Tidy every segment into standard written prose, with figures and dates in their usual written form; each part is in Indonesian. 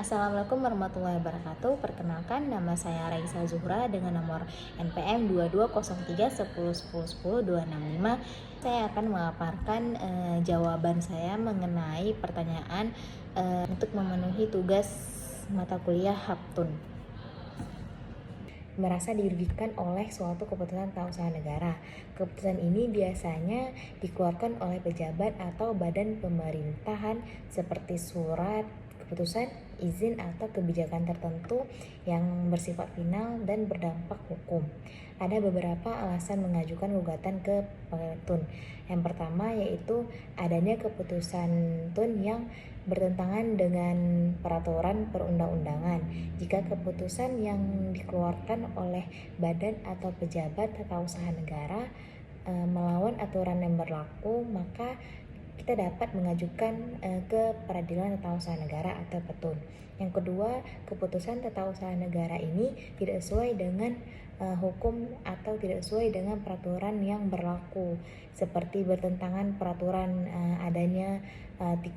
Assalamualaikum warahmatullahi wabarakatuh. Perkenalkan, nama saya Raisa Zuhra dengan nomor NPM 220311010265. Saya akan memaparkan jawaban saya mengenai pertanyaan untuk memenuhi tugas mata kuliah Haptun. Merasa dirugikan oleh suatu keputusan tata usaha negara. Keputusan ini biasanya dikeluarkan oleh pejabat atau badan pemerintahan seperti surat keputusan, izin atau kebijakan tertentu yang bersifat final dan berdampak hukum. Ada beberapa alasan mengajukan gugatan ke Petun. Yang pertama yaitu adanya keputusan Tun yang bertentangan dengan peraturan perundang-undangan. Jika keputusan yang dikeluarkan oleh badan atau pejabat tata usaha negara melawan aturan yang berlaku, maka kita dapat mengajukan ke Peradilan Tata Usaha Negara atau Petun. Yang kedua, keputusan tata usaha negara ini tidak sesuai dengan hukum atau tidak sesuai dengan peraturan yang berlaku, seperti bertentangan peraturan adanya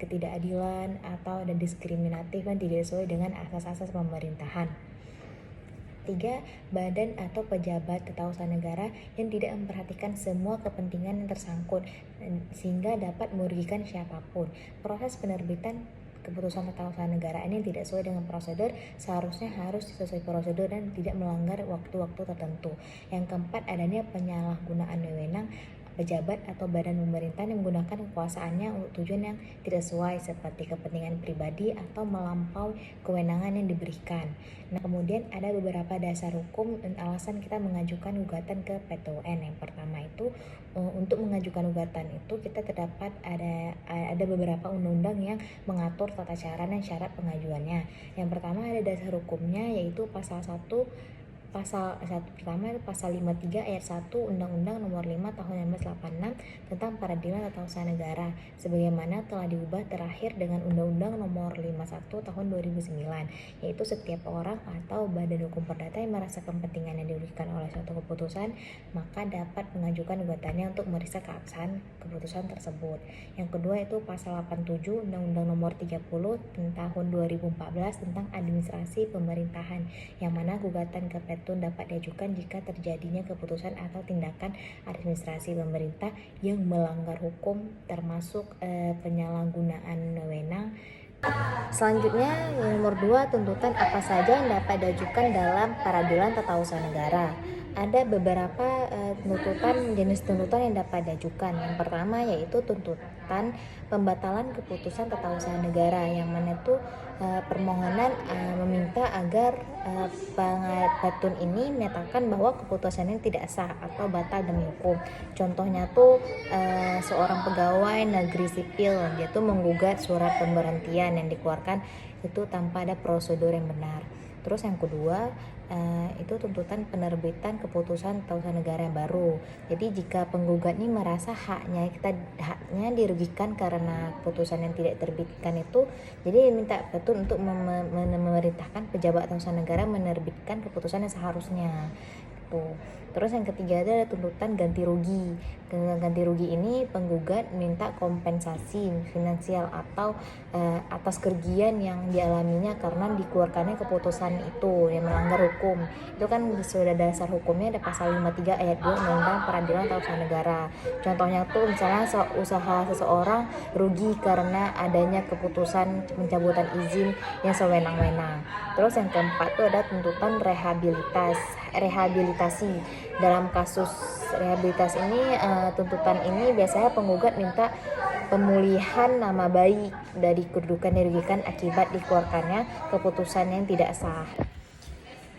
ketidakadilan atau ada diskriminatif dan tidak sesuai dengan asas-asas pemerintahan. 3. Badan atau pejabat tata usaha negara yang tidak memperhatikan semua kepentingan yang tersangkut sehingga dapat merugikan siapapun. Proses penerbitan keputusan tata usaha negara ini tidak sesuai dengan prosedur, seharusnya harus sesuai prosedur dan tidak melanggar waktu-waktu tertentu. Yang keempat, adanya penyalahgunaan wewenang pejabat atau badan pemerintahan yang menggunakan kekuasaannya untuk tujuan yang tidak sesuai seperti kepentingan pribadi atau melampaui kewenangan yang diberikan. Nah, kemudian ada beberapa dasar hukum dan alasan kita mengajukan gugatan ke PT UN. Yang pertama itu untuk mengajukan gugatan itu kita terdapat ada beberapa undang-undang yang mengatur tata cara dan syarat pengajuannya. Yang pertama ada dasar hukumnya yaitu pasal 1 pertama itu pasal 53 ayat 1 Undang-Undang Nomor 5 Tahun 1986 tentang Peradilan Tata Usaha Negara sebagaimana telah diubah terakhir dengan Undang-Undang Nomor 51 Tahun 2009, yaitu setiap orang atau badan hukum perdata yang merasa kepentingan yang dirugikan oleh suatu keputusan maka dapat mengajukan gugatannya untuk meriksa keabsahan keputusan tersebut. Yang kedua itu pasal 87 Undang-Undang Nomor 30 Tahun 2014 tentang Administrasi Pemerintahan, yang mana gugatan ke Petun dapat diajukan jika terjadinya keputusan atau tindakan administrasi pemerintah yang melanggar hukum termasuk penyalahgunaan wewenang. Selanjutnya nomor 2, tuntutan apa saja yang dapat diajukan dalam Peradilan Tata Usaha Negara. Ada beberapa jenis tuntutan yang dapat diajukan. Yang pertama yaitu tuntutan pembatalan keputusan tata usaha negara, yang mana itu permohonan meminta agar Petun ini menyatakan bahwa keputusannya tidak sah atau batal demi hukum. Contohnya tuh seorang pegawai negeri sipil dia tuh menggugat surat pemberhentian yang dikeluarkan itu tanpa ada prosedur yang benar. Terus yang kedua itu tuntutan penerbitan keputusan tata usaha negara yang baru. Jadi jika penggugat ini merasa haknya dirugikan karena keputusan yang tidak terbitkan itu, jadi minta Petun untuk memerintahkan pejabat tata usaha negara menerbitkan keputusan yang seharusnya. Terus yang ketiga ada tuntutan ganti rugi. Ganti rugi ini penggugat minta kompensasi finansial atau atas kerugian yang dialaminya karena dikeluarkannya keputusan itu yang melanggar hukum. Itu kan sudah dasar hukumnya ada pasal 53 ayat 2 Undang-Undang Peradilan Tata Usaha Negara. Contohnya tuh misalnya usaha seseorang rugi karena adanya keputusan pencabutan izin yang sewenang-wenang. Terus yang keempat tuh ada tuntutan rehabilitasi. Dalam kasus rehabilitasi ini tuntutan ini biasanya penggugat minta pemulihan nama baik dari kedudukan dirugikan akibat dikeluarkannya keputusan yang tidak sah.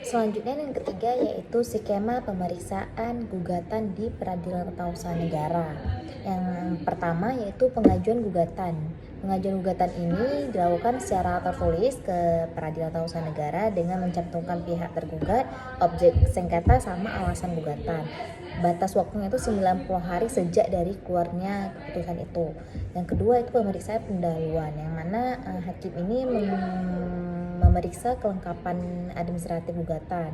Selanjutnya yang ketiga yaitu skema pemeriksaan gugatan di Peradilan Tata Usaha Negara. Yang pertama yaitu pengajuan gugatan. Pengajuan gugatan ini dilakukan secara tertulis ke Peradilan Tata Usaha Negara dengan mencantumkan pihak tergugat, objek sengketa sama alasan gugatan. Batas waktunya itu 90 hari sejak dari keluarnya keputusan itu. Yang kedua itu pemeriksaan pendahuluan, yang mana hakim ini memeriksa kelengkapan administratif gugatan.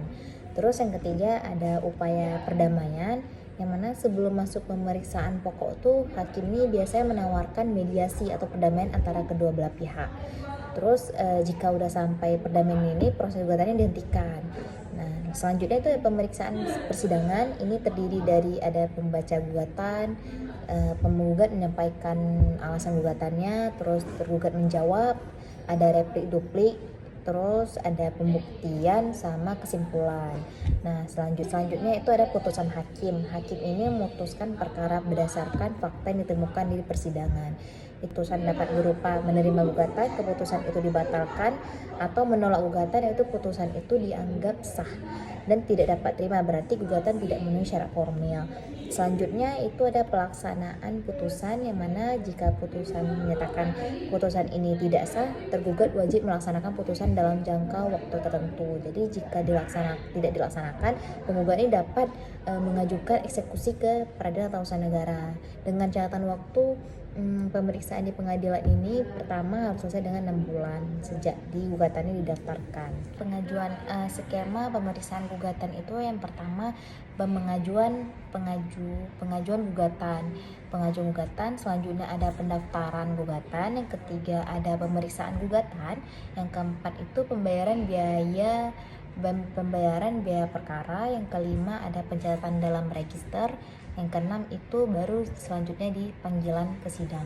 Terus yang ketiga ada upaya perdamaian, yang mana sebelum masuk pemeriksaan pokok tuh hakim ini biasanya menawarkan mediasi atau perdamaian antara kedua belah pihak. Terus jika udah sampai perdamaian ini, proses gugatannya dihentikan. Nah, selanjutnya itu pemeriksaan persidangan. Ini terdiri dari ada pembaca gugatan, penggugat menyampaikan alasan gugatannya, terus tergugat menjawab, ada replik duplik, terus ada pembuktian sama kesimpulan. Nah, selanjutnya itu ada putusan hakim. Hakim ini memutuskan perkara berdasarkan fakta yang ditemukan di persidangan. Putusan dapat berupa menerima gugatan, keputusan itu dibatalkan, atau menolak gugatan, yaitu putusan itu dianggap sah dan tidak dapat terima, berarti gugatan tidak memenuhi syarat formil. Selanjutnya itu ada pelaksanaan putusan, yang mana jika putusan menyatakan putusan ini tidak sah, tergugat wajib melaksanakan putusan dalam jangka waktu tertentu. Jadi jika tidak dilaksanakan, penggugat ini dapat mengajukan eksekusi ke peradilan tata usaha negara dengan catatan waktu. Pemeriksaan di pengadilan ini pertama harus selesai dengan 6 bulan sejak gugatannya didaftarkan. Pengajuan skema pemeriksaan gugatan itu yang pertama pengajuan gugatan, selanjutnya ada pendaftaran gugatan, yang ketiga ada pemeriksaan gugatan, yang keempat itu pembayaran biaya perkara, yang kelima ada pencatatan dalam register, yang keenam itu baru selanjutnya di panggilan ke sidang.